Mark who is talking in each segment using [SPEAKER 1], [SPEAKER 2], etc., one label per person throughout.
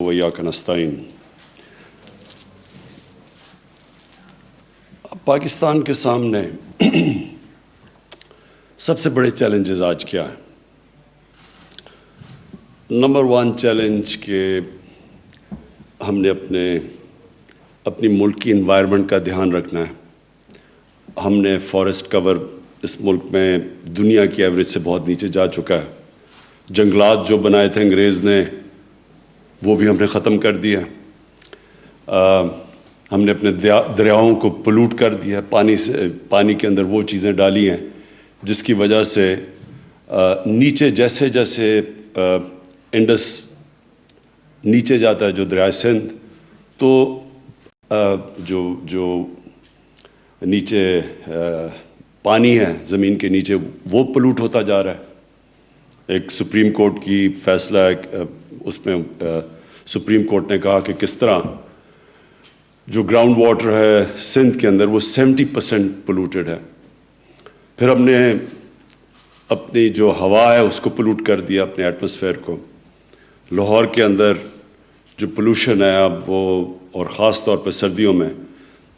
[SPEAKER 1] وإياك نستعين۔ پاکستان کے سامنے سب سے بڑے چیلنجز آج کیا ہیں؟ نمبر 1 چیلنج کہ ہم نے اپنی ملک کی انوائرمنٹ کا دھیان رکھنا ہے۔ ہم نے فارسٹ کور اس ملک میں دنیا کی ایوریج سے بہت نیچے جا چکا ہے۔ جنگلات جو بنائے تھے انگریز نے وہ بھی ہم نے ختم کر دیا۔ ہم نے اپنے دریاؤں کو پلوٹ کر دیا، پانی کے اندر وہ چیزیں ڈالی ہیں جس کی وجہ سے نیچے جیسے جیسے انڈس نیچے جاتا ہے، جو دریائے سندھ، تو جو نیچے پانی ہے زمین کے نیچے وہ پلوٹ ہوتا جا رہا ہے۔ ایک سپریم کورٹ کی فیصلہ ہے، اس میں سپریم کورٹ نے کہا کہ کس طرح جو گراؤنڈ واٹر ہے سندھ کے اندر وہ 70% پولوٹڈ ہے۔ پھر ہم نے اپنی جو ہوا ہے اس کو پولوٹ کر دیا، اپنے ایٹماسفیئر کو۔ لاہور کے اندر جو پولوشن ہے اب وہ، اور خاص طور پہ سردیوں میں،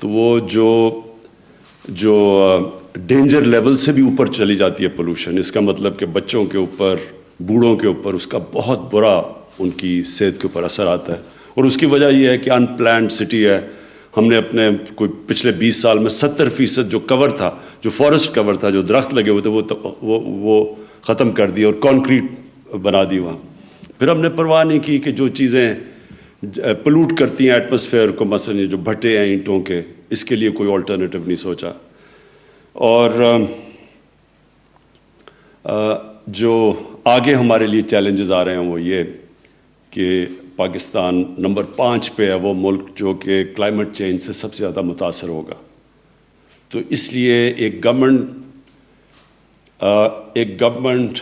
[SPEAKER 1] تو وہ جو ڈینجر لیول سے بھی اوپر چلی جاتی ہے پولوشن۔ اس کا مطلب کہ بچوں کے اوپر، بوڑھوں کے اوپر اس کا بہت برا ان کی صحت کے اوپر اثر آتا ہے۔ اور اس کی وجہ یہ ہے کہ ان پلانڈ سٹی ہے۔ ہم نے اپنے کوئی پچھلے 20 سال میں 70% جو کور تھا، جو فارسٹ کور تھا، جو درخت لگے ہوئے تھے، وہ ختم کر دیا اور کانکریٹ بنا دی وہاں۔ پھر ہم نے پرواہ نہیں کی کہ جو چیزیں پلوٹ کرتی ہیں ایٹماسفیئر کو، مثلا جو بھٹے ہیں اینٹوں کے، اس کے لیے کوئی آلٹرنیٹو نہیں سوچا۔ اور جو آگے ہمارے لیے چیلنجز آ رہے ہیں وہ یہ کہ پاکستان نمبر 5 پہ ہے وہ ملک جو کہ کلائمیٹ چینج سے سب سے زیادہ متاثر ہوگا۔ تو اس لیے ایک گورنمنٹ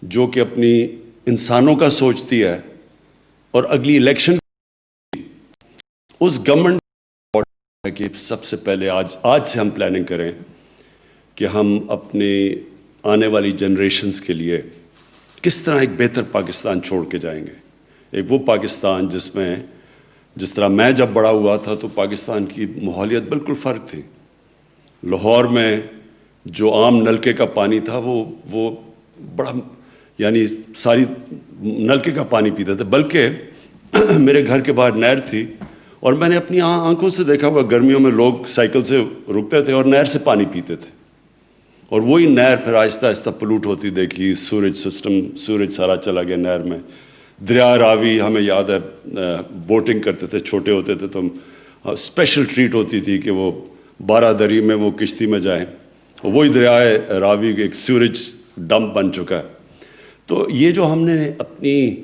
[SPEAKER 1] جو کہ اپنی انسانوں کا سوچتی ہے اور اگلی الیکشن اس گورنمنٹ کہ سب سے پہلے آج سے ہم پلاننگ کریں کہ ہم اپنی آنے والی جنریشنز کے لیے کس طرح ایک بہتر پاکستان چھوڑ کے جائیں گے۔ ایک وہ پاکستان جس طرح میں جب بڑا ہوا تھا تو پاکستان کی ماحولیت بالکل فرق تھی۔ لاہور میں جو عام نلکے کا پانی تھا وہ بڑا، یعنی ساری نلکے کا پانی پیتے تھے، بلکہ میرے گھر کے باہر نہر تھی اور میں نے اپنی آنکھوں سے دیکھا ہوا گرمیوں میں لوگ سائیکل سے رکتے تھے اور نہر سے پانی پیتے تھے، اور وہی نہر پھر آہستہ آہستہ پلوٹ ہوتی دیکھی۔ سورج سارا چلا گیا نہر میں۔ دریا راوی ہمیں یاد ہے، بوٹنگ کرتے تھے، چھوٹے ہوتے تھے تو ہم اسپیشل ٹریٹ ہوتی تھی کہ وہ 12 دری میں وہ کشتی میں جائیں۔ وہی دریائے راوی ایک سیوریج ڈمپ بن چکا ہے۔ تو یہ جو ہم نے اپنی،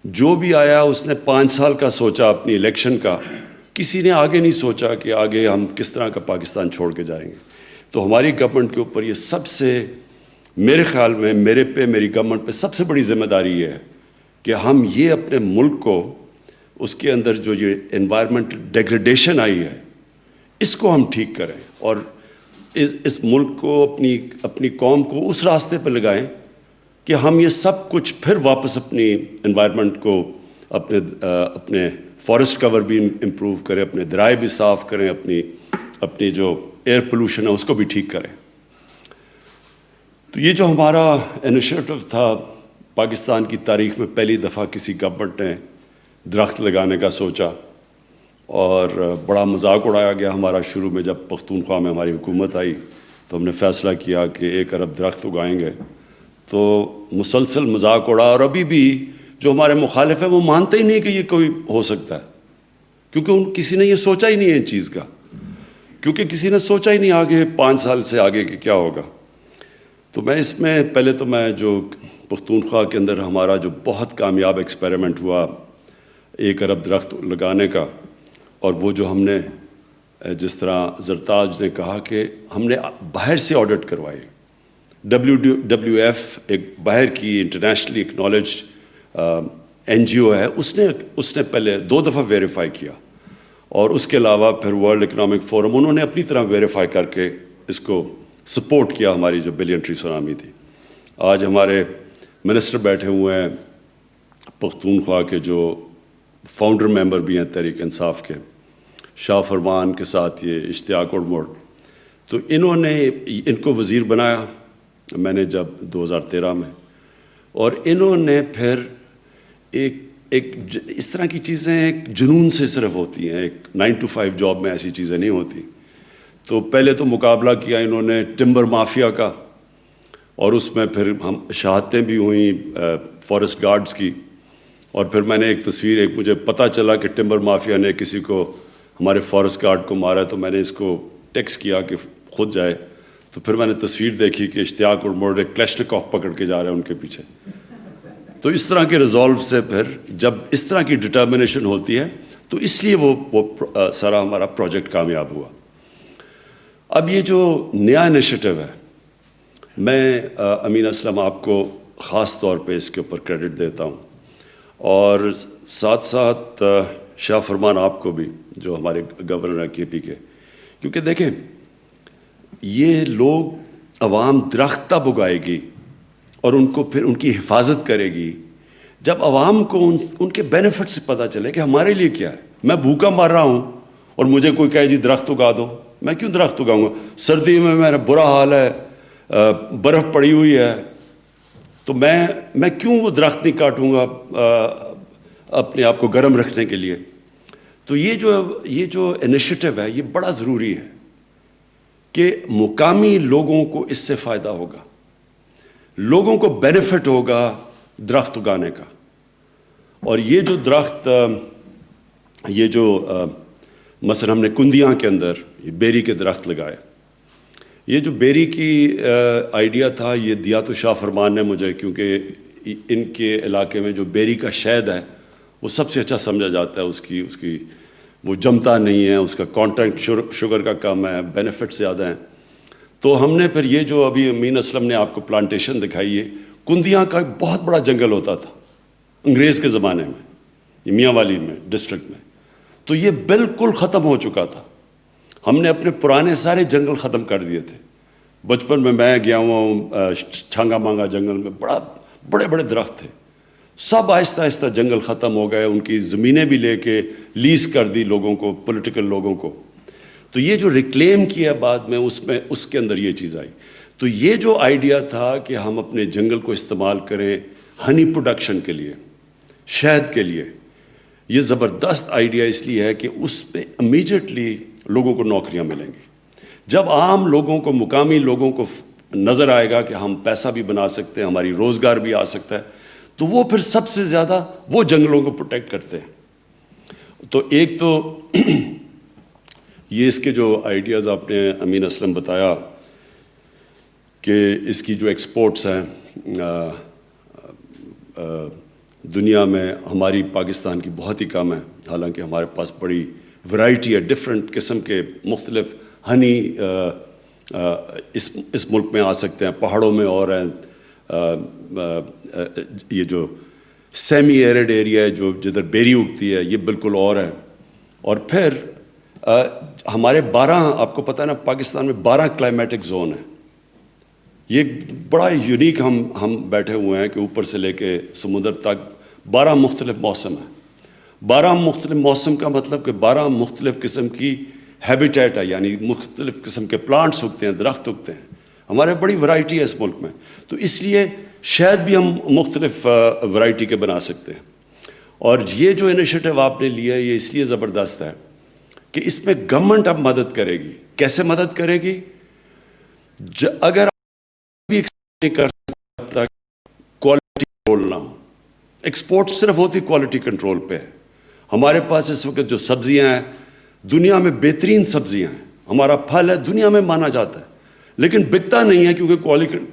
[SPEAKER 1] جو بھی آیا اس نے 5 سال کا سوچا اپنی الیکشن کا، کسی نے آگے نہیں سوچا کہ آگے ہم کس طرح کا پاکستان چھوڑ کے جائیں گے۔ تو ہماری گورنمنٹ کے اوپر یہ سب سے، میرے خیال میں میری گورنمنٹ پہ سب سے بڑی ذمہ داری یہ ہے کہ ہم یہ اپنے ملک کو، اس کے اندر جو یہ انوائرمنٹل ڈیگریڈیشن آئی ہے، اس کو ہم ٹھیک کریں اور اس ملک کو، اپنی قوم کو اس راستے پہ لگائیں کہ ہم یہ سب کچھ پھر واپس اپنی انوائرمنٹ کو، اپنے فارسٹ کور بھی امپروو کریں، اپنے درائے بھی صاف کریں، اپنی جو ایئر پولوشن ہے اس کو بھی ٹھیک کریں۔ تو یہ جو ہمارا انیشیٹو تھا، پاکستان کی تاریخ میں پہلی دفعہ کسی گورنمنٹ نے درخت لگانے کا سوچا، اور بڑا مذاق اڑایا گیا ہمارا شروع میں۔ جب پختونخوا میں ہماری حکومت آئی تو ہم نے فیصلہ کیا کہ 1 ارب درخت اگائیں گے، تو مسلسل مذاق اڑا، اور ابھی بھی جو ہمارے مخالف ہیں وہ مانتے ہی نہیں کہ یہ کوئی ہو سکتا ہے، کیونکہ کسی نے یہ سوچا ہی نہیں ہے ان چیز کا، کیونکہ کسی نے سوچا ہی نہیں آگے 5 سال سے آگے کہ کیا ہوگا۔ تو میں اس میں پہلے تو میں جو پختونخوا کے اندر ہمارا جو بہت کامیاب ایکسپیریمنٹ ہوا 1 ارب درخت لگانے کا، اور وہ جو ہم نے، جس طرح زرتاج نے کہا کہ ہم نے باہر سے آڈٹ کروائی۔ WWF ایک باہر کی انٹرنیشنلی اکنالجڈ NGO ہے، اس نے پہلے 2 دفعہ ویریفائی کیا، اور اس کے علاوہ پھر ورلڈ اکنامک فورم انہوں نے اپنی طرح ویریفائی کر کے اس کو سپورٹ کیا، ہماری جو بلین ٹری سونامی تھی۔ آج ہمارے منسٹر بیٹھے ہوئے ہیں پختونخوا کے جو فاؤنڈر ممبر بھی ہیں تحریک انصاف کے، شاہ فرمان کے ساتھ یہ اشتیاق اڑموڑ، تو انہوں نے ان کو وزیر بنایا میں نے جب 2013 میں، اور انہوں نے پھر ایک اس طرح کی چیزیں ایک جنون سے صرف ہوتی ہیں، ایک 9 to 5 جاب میں ایسی چیزیں نہیں ہوتی. تو پہلے تو مقابلہ کیا انہوں نے ٹمبر مافیا کا، اور اس میں پھر ہم شہادتیں بھی ہوئیں فارسٹ گارڈز کی، اور پھر میں نے ایک تصویر، ایک مجھے پتہ چلا کہ ٹمبر مافیا نے کسی کو، ہمارے فارسٹ گارڈ کو مارا، تو میں نے اس کو ٹیکسٹ کیا کہ خود جائے. تو پھر میں نے تصویر دیکھی کہ اشتیاق اڑموڑ ایک کلیشنکوف پکڑ کے جا رہے ہیں ان کے پیچھے. تو اس طرح کے ریزولو سے پھر جب اس طرح کی ڈٹرمنیشن ہوتی ہے تو اس لیے وہ سارا ہمارا پروجیکٹ کامیاب ہوا. اب یہ جو نیا انیشیٹو ہے، میں امین اسلم آپ کو خاص طور پہ اس کے اوپر کریڈٹ دیتا ہوں، اور ساتھ ساتھ شاہ فرمان آپ کو بھی جو ہمارے گورنر ہیں KP کے، کیونکہ دیکھیں یہ لوگ، عوام درخت تب اگائے گی اور ان کو پھر ان کی حفاظت کرے گی جب عوام کو ان کے بینیفٹ سے پتہ چلے کہ ہمارے لیے کیا ہے. میں بھوکا مر رہا ہوں اور مجھے کوئی کہے جی درخت اگا دو، میں کیوں درخت اگاؤں گا؟ سردی میں میرا برا حال ہے، برف پڑی ہوئی ہے، تو میں کیوں وہ درخت نہیں کاٹوں گا اپنے آپ کو گرم رکھنے کے لیے؟ تو یہ جو انیشیٹو ہے یہ بڑا ضروری ہے کہ مقامی لوگوں کو اس سے فائدہ ہوگا، لوگوں کو بینیفٹ ہوگا درخت اگانے کا. اور یہ جو درخت، یہ جو مثلا ہم نے کندیاں کے اندر یہ بیری کے درخت لگائے، یہ جو بیری کی آئیڈیا تھا یہ دیا تو شاہ فرمان نے مجھے، کیونکہ ان کے علاقے میں جو بیری کا شہد ہے وہ سب سے اچھا سمجھا جاتا ہے، اس کی وہ جمتا نہیں ہے، اس کا کانٹینٹ شوگر کا کم ہے، بینیفٹ زیادہ ہیں. تو ہم نے پھر یہ جو ابھی امین اسلم نے آپ کو پلانٹیشن دکھائی ہے، کندیاں کا ایک بہت بڑا جنگل ہوتا تھا انگریز کے زمانے میں، یہ میاں والی میں ڈسٹرکٹ میں، تو یہ بالکل ختم ہو چکا تھا. ہم نے اپنے پرانے سارے جنگل ختم کر دیے تھے. بچپن میں گیا ہوا ہوں چھانگا مانگا جنگل میں، بڑے بڑے درخت تھے، سب آہستہ آہستہ جنگل ختم ہو گئے، ان کی زمینیں بھی لے کے لیز کر دی لوگوں کو، پولیٹیکل لوگوں کو. تو یہ جو ریکلیم کیا بعد میں اس کے اندر یہ چیز آئی. تو یہ جو آئیڈیا تھا کہ ہم اپنے جنگل کو استعمال کریں ہنی پروڈکشن کے لیے، شہد کے لیے، یہ زبردست آئیڈیا اس لیے ہے کہ اس پہ امیجیٹلی لوگوں کو نوکریاں ملیں گی. جب عام لوگوں کو، مقامی لوگوں کو نظر آئے گا کہ ہم پیسہ بھی بنا سکتے ہیں، ہماری روزگار بھی آ سکتا ہے، تو وہ پھر سب سے زیادہ وہ جنگلوں کو پروٹیکٹ کرتے ہیں. تو ایک تو یہ اس کے جو آئیڈیاز آپ نے امین اسلم بتایا کہ اس کی جو ایکسپورٹس ہیں دنیا میں، ہماری پاکستان کی بہت ہی کم ہے، حالانکہ ہمارے پاس بڑی ورائٹی ہے، ڈفرینٹ قسم کے مختلف ہنی اس ملک میں آ سکتے ہیں. پہاڑوں میں اور ہیں، یہ جو سیمی ایرڈ ایریا ہے جو جدھر بیری اگتی ہے یہ بالکل اور ہے. اور پھر ہمارے 12، آپ کو پتہ ہے نا پاکستان میں 12 کلائمیٹک زون ہیں. یہ بڑا یونیک ہم بیٹھے ہوئے ہیں کہ اوپر سے لے کے سمندر تک 12 مختلف موسم ہیں. 12 مختلف موسم کا مطلب کہ 12 مختلف قسم کی ہیبیٹیٹ ہے، یعنی مختلف قسم کے پلانٹس اگتے ہیں، درخت اگتے ہیں. ہمارے بڑی ورائٹی ہے اس ملک میں، تو اس لیے شاید بھی ہم مختلف ورائٹی کے بنا سکتے ہیں. اور یہ جو انیشیٹو آپ نے لیا ہے یہ اس لیے زبردست ہے کہ اس میں گورنمنٹ اب مدد کرے گی. کیسے مدد کرے گی؟ اگر بھی نہیں کر سکتا کوالٹی کنٹرول نہ ہو، ایکسپورٹ صرف ہوتی کوالٹی کنٹرول پہ. ہمارے پاس اس وقت جو سبزیاں ہیں دنیا میں بہترین سبزیاں ہیں، ہمارا پھل ہے دنیا میں مانا جاتا ہے، لیکن بکتا نہیں ہے کیونکہ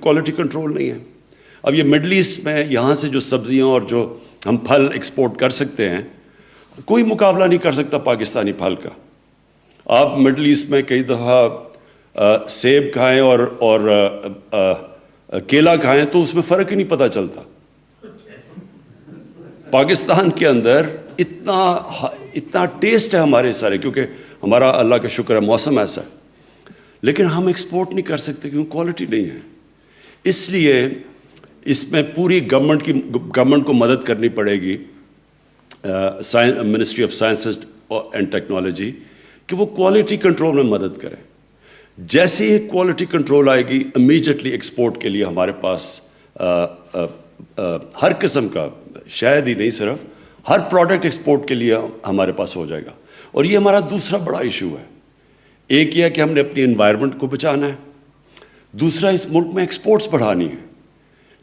[SPEAKER 1] کوالٹی کنٹرول نہیں ہے. اب یہ مڈل ایسٹ میں یہاں سے جو سبزیاں اور جو ہم پھل ایکسپورٹ کر سکتے ہیں، کوئی مقابلہ نہیں کر سکتا پاکستانی پھل کا. آپ مڈل ایسٹ میں کئی دفعہ سیب کھائیں اور کیلا کھائیں تو اس میں فرق ہی نہیں پتہ چلتا. پاکستان کے اندر اتنا ٹیسٹ ہے ہمارے سارے، کیونکہ ہمارا اللہ کا شکر ہے موسم ایسا ہے، لیکن ہم ایکسپورٹ نہیں کر سکتے کیونکہ کوالٹی نہیں ہے. اس لیے اس میں پوری گورنمنٹ کو مدد کرنی پڑے گی. Ministry of science and technology کہ وہ کوالٹی کنٹرول میں مدد کریں. جیسے ہی کوالٹی کنٹرول آئے گی امیجیٹلی ایکسپورٹ کے لیے ہمارے پاس ہر قسم کا، شاید ہی نہیں صرف، ہر پروڈکٹ ایکسپورٹ کے لیے ہمارے پاس ہو جائے گا. اور یہ ہمارا دوسرا بڑا ایشو ہے. ایک یہ ہے کہ ہم نے اپنی انوائرمنٹ کو بچانا ہے، دوسرا اس ملک میں ایکسپورٹس بڑھانی ہے.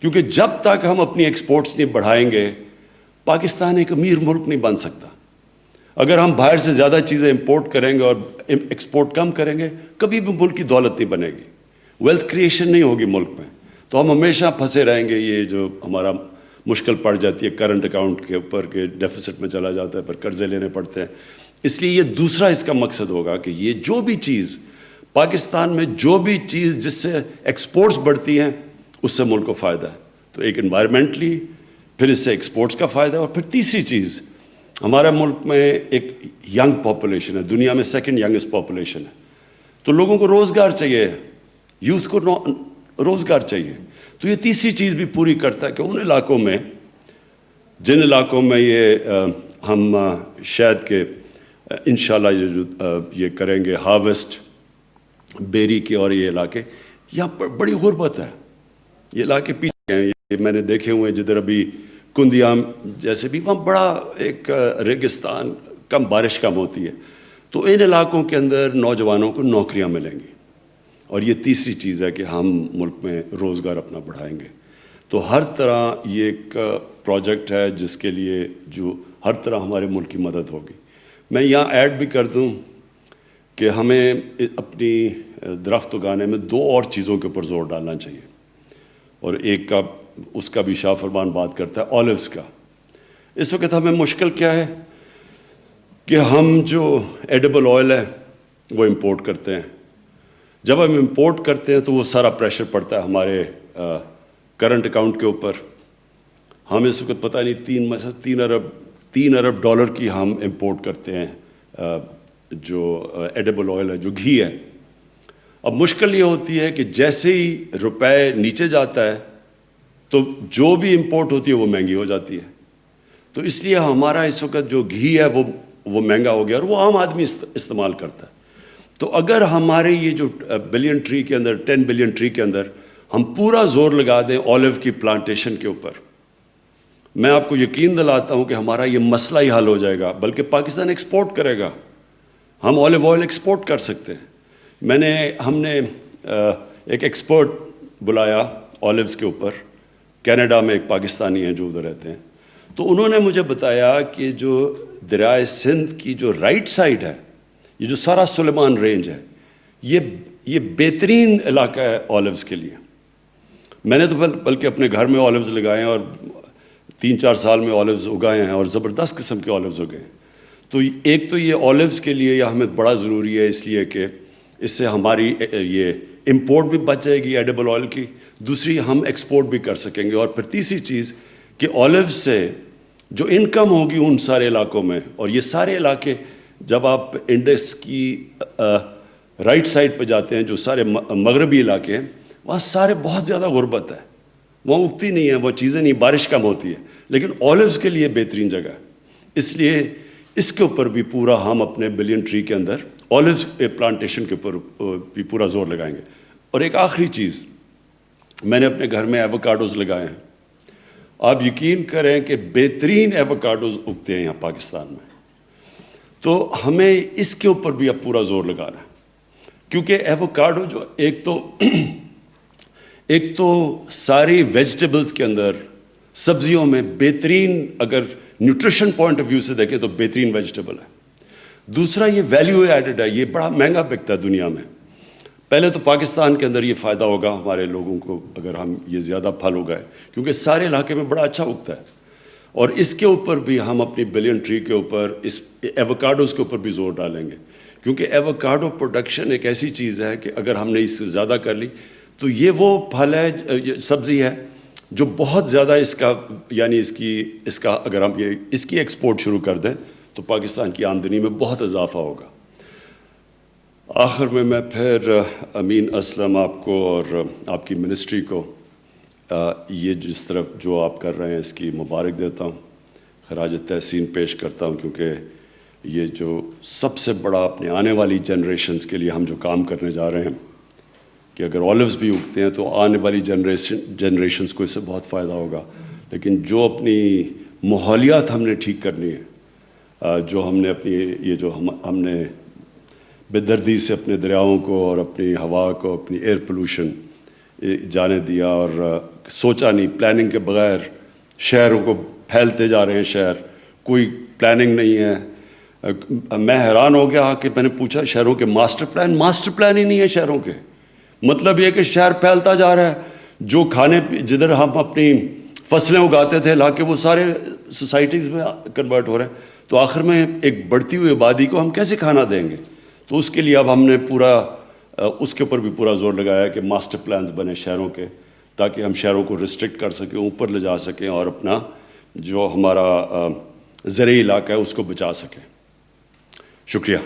[SPEAKER 1] کیونکہ جب تک ہم اپنی ایکسپورٹس نہیں بڑھائیں گے پاکستان ایک امیر ملک نہیں بن سکتا. اگر ہم باہر سے زیادہ چیزیں امپورٹ کریں گے اور ایکسپورٹ کم کریں گے کبھی بھی ملک کی دولت نہیں بنے گی، ویلتھ کریشن نہیں ہوگی ملک میں. تو ہم ہمیشہ پھنسے رہیں گے. یہ جو ہمارا مشکل پڑ جاتی ہے کرنٹ اکاؤنٹ کے اوپر کہ ڈیفیسٹ میں چلا جاتا ہے، پھر قرضے لینے پڑتے ہیں. اس لیے یہ دوسرا اس کا مقصد ہوگا کہ یہ جو بھی چیز پاکستان میں، جو بھی چیز جس سے ایکسپورٹس بڑھتی ہیں اس سے ملک کو فائدہ ہے. تو ایک انوائرمنٹلی، پھر اس سے ایکسپورٹس کا فائدہ ہے، اور پھر تیسری چیز ہمارا ملک میں ایک ینگ پاپولیشن ہے، دنیا میں سیکنڈ ینگسٹ پاپولیشن ہے. تو لوگوں کو روزگار چاہیے، یوتھ کو روزگار چاہیے. تو یہ تیسری چیز بھی پوری کرتا ہے کہ ان علاقوں میں، جن علاقوں میں یہ ہم شاید کہ انشاءاللہ یہ کریں گے ہارویسٹ بیری کے، اور یہ علاقے یہاں پر بڑی غربت ہے. یہ علاقے پیچھے ہیں، یہ میں نے دیکھے ہوئے ہیں. جدھر ابھی کندیام جیسے بھی، وہاں بڑا ایک ریگستان، کم بارش کم ہوتی ہے. تو ان علاقوں کے اندر نوجوانوں کو نوکریاں ملیں گی. اور یہ تیسری چیز ہے کہ ہم ملک میں روزگار اپنا بڑھائیں گے. تو ہر طرح یہ ایک پروجیکٹ ہے جس کے لیے جو ہر طرح ہمارے ملک کی مدد ہوگی. میں یہاں ایڈ بھی کر دوں کہ ہمیں اپنی درخت اگانے میں دو اور چیزوں کے اوپر زور ڈالنا چاہیے. اور ایک کا اس کا بھی شاہ فرمان بات کرتا ہے، آلیوز کا. اس وقت ہمیں مشکل کیا ہے کہ ہم جو ایڈیبل آئل ہے وہ امپورٹ کرتے ہیں. جب ہم امپورٹ کرتے ہیں تو وہ سارا پریشر پڑتا ہے ہمارے کرنٹ اکاؤنٹ کے اوپر. ہم اس وقت پتہ نہیں تین ارب ڈالر کی ہم امپورٹ کرتے ہیں جو ایڈیبل آئل ہے، جو گھی ہے. اب مشکل یہ ہوتی ہے کہ جیسے ہی روپے نیچے جاتا ہے تو جو بھی امپورٹ ہوتی ہے وہ مہنگی ہو جاتی ہے. تو اس لیے ہمارا اس وقت جو گھی ہے وہ مہنگا ہو گیا، اور وہ عام آدمی استعمال کرتا ہے. تو اگر ہمارے یہ جو بلین ٹری کے اندر، 10 بلین ٹری کے اندر ہم پورا زور لگا دیں آلیو کی پلانٹیشن کے اوپر، میں آپ کو یقین دلاتا ہوں کہ ہمارا یہ مسئلہ ہی حل ہو جائے گا. بلکہ پاکستان ایکسپورٹ کرے گا، ہم آلیو آئل ایکسپورٹ کر سکتے ہیں. ہم نے ایک ایکسپرٹ بلایا آلیوز کے اوپر، کینیڈا میں ایک پاکستانی ہیں جو ادھر رہتے ہیں. تو انہوں نے مجھے بتایا کہ جو دریائے سندھ کی جو رائٹ سائڈ ہے، یہ جو سارا سلیمان رینج ہے، یہ بہترین علاقہ ہے آلیوز کے لیے. میں نے تو بلکہ اپنے گھر میں آلیوز لگائے ہیں، اور 3-4 سال میں آلیوز اگائے ہیں، اور زبردست قسم کے آلیوز اگائے ہیں. تو ایک تو یہ آلیوز کے لیے یہ ہمیں بڑا ضروری ہے، اس لیے کہ اس سے ہماری یہ امپورٹ بھی بچ جائے گی ایڈیبل آئل کی، دوسری ہم ایکسپورٹ بھی کر سکیں گے. اور پھر تیسری چیز کہ آلیوز سے جو انکم ہوگی ان سارے علاقوں میں، اور یہ سارے علاقے جب آپ انڈس کی رائٹ سائڈ پہ جاتے ہیں، جو سارے مغربی علاقے ہیں، وہاں سارے بہت زیادہ غربت ہے، وہاں اگتی نہیں ہے وہ چیزیں، نہیں بارش کم ہوتی ہے. لیکن آلیوز کے لیے بہترین جگہ ہے. اس لیے اس کے اوپر بھی پورا ہم اپنے بلین ٹری کے اندر آلیوز پلانٹیشن کے اوپر بھی پورا زور لگائیں گے. اور ایک آخری چیز، میں نے اپنے گھر میں ایووکاڈوز لگائے ہیں. آپ یقین کریں کہ بہترین ایووکاڈوز اگتے ہیں یہاں پاکستان میں. تو ہمیں اس کے اوپر بھی اب پورا زور لگانا ہے، کیونکہ ایووکاڈو جو ایک تو ساری ویجیٹیبلز کے اندر، سبزیوں میں بہترین، اگر نیوٹریشن پوائنٹ آف ویو سے دیکھیں تو بہترین ویجیٹیبل ہے. دوسرا یہ ویلیو ایڈڈ ہے، یہ بڑا مہنگا بکتا ہے دنیا میں. پہلے تو پاکستان کے اندر یہ فائدہ ہوگا ہمارے لوگوں کو اگر ہم یہ زیادہ پھل اگائیں، کیونکہ سارے علاقے میں بڑا اچھا اگتا ہے. اور اس کے اوپر بھی ہم اپنی بلین ٹری کے اوپر، اس ایووکاڈوز کے اوپر بھی زور ڈالیں گے. کیونکہ ایووکاڈو پروڈکشن ایک ایسی چیز ہے کہ اگر ہم نے اس سے زیادہ کر لی تو یہ وہ پھل ہے، سبزی ہے جو بہت زیادہ اس کا، یعنی اس کا اگر ہم اس کی ایکسپورٹ شروع کر دیں تو پاکستان کی آمدنی میں بہت اضافہ ہوگا. آخر میں پھر امین اسلم آپ کو اور آپ کی منسٹری کو یہ جس طرف جو آپ کر رہے ہیں اس کی مبارک دیتا ہوں. خراج تحسین پیش کرتا ہوں، کیونکہ یہ جو سب سے بڑا اپنے آنے والی جنریشنز کے لیے ہم جو کام کرنے جا رہے ہیں کہ اگر اولوز بھی اگتے ہیں تو آنے والی جنریشنز کو اس سے بہت فائدہ ہوگا، لیکن جو اپنی ماحولیات ہم نے ٹھیک کرنی ہے، جو ہم نے اپنی یہ جو ہم نے بے دردی سے اپنے دریاؤں کو اور اپنی ہوا کو، اپنی ایئر پولوشن جانے دیا اور سوچا نہیں، پلاننگ کے بغیر شہروں کو پھیلتے جا رہے ہیں، شہر کوئی پلاننگ نہیں ہے۔ میں حیران ہو گیا کہ میں نے پوچھا شہروں کے ماسٹر پلان ہی نہیں ہے شہروں کے، مطلب یہ کہ شہر پھیلتا جا رہا ہے، جو جدھر ہم اپنی فصلیں اگاتے تھے لا کے وہ سارے سوسائٹیز میں کنورٹ ہو رہے ہیں، تو آخر میں ایک بڑھتی ہوئی آبادی کو ہم کیسے کھانا دیں گے؟ تو اس کے لیے اب ہم نے اس کے اوپر بھی پورا زور لگایا کہ ماسٹر پلانز بنے شہروں کے، تاکہ ہم شہروں کو ریسٹرکٹ کر سکیں، اوپر لے جا سکیں اور اپنا جو ہمارا زرعی علاقہ ہے اس کو بچا سکیں۔ شکریہ۔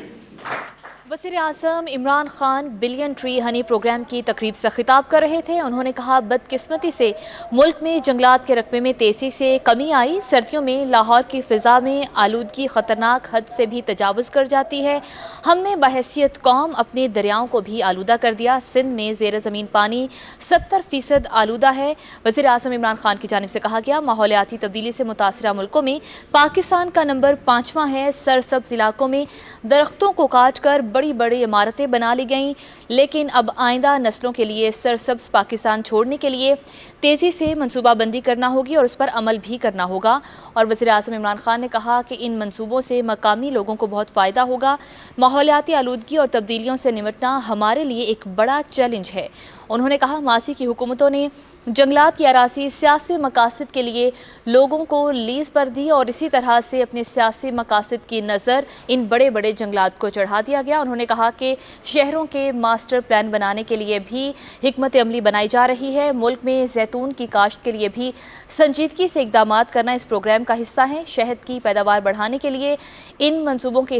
[SPEAKER 2] وزیر اعظم Imran Khan billion tree honey programme کی تقریب سے خطاب کر رہے تھے۔ انہوں نے کہا بدقسمتی سے ملک میں جنگلات کے رقبے میں تیزی سے کمی آئی، سردیوں میں لاہور کی فضا میں آلودگی خطرناک حد سے بھی تجاوز کر جاتی ہے، ہم نے بحیثیت قوم اپنے دریاؤں کو بھی آلودہ کر دیا، سندھ میں زیر زمین پانی 70% آلودہ ہے۔ وزیر اعظم عمران خان کی جانب سے کہا گیا ماحولیاتی تبدیلی سے متاثرہ ملکوں میں پاکستان کا نمبر 5واں ہے، سرسبز علاقوں میں درختوں کو کاٹ کر بڑی عمارتیں بنا لی گئیں، لیکن اب آئندہ نسلوں کے لیے سرسبز پاکستان چھوڑنے کے لیے تیزی سے منصوبہ بندی کرنا ہوگی اور اس پر عمل بھی کرنا ہوگا۔ اور وزیر اعظم عمران خان نے کہا کہ ان منصوبوں سے مقامی لوگوں کو بہت فائدہ ہوگا، ماحولیاتی آلودگی اور تبدیلیوں سے نمٹنا ہمارے لیے ایک بڑا چیلنج ہے۔ انہوں نے کہا ماضی کی حکومتوں نے جنگلات کی اراضی سیاسی مقاصد کے لیے لوگوں کو لیز پر دی اور اسی طرح سے اپنے سیاسی مقاصد کی نظر ان بڑے جنگلات کو چڑھا دیا گیا۔ انہوں نے کہا کہ شہروں کے ماسٹر پلان بنانے کے لیے بھی حکمت عملی بنائی جا رہی ہے، ملک میں زیتون کی کاشت کے لیے بھی سنجیدگی سے اقدامات کرنا اس پروگرام کا حصہ ہے، شہد کی پیداوار بڑھانے کے لیے ان منصوبوں کے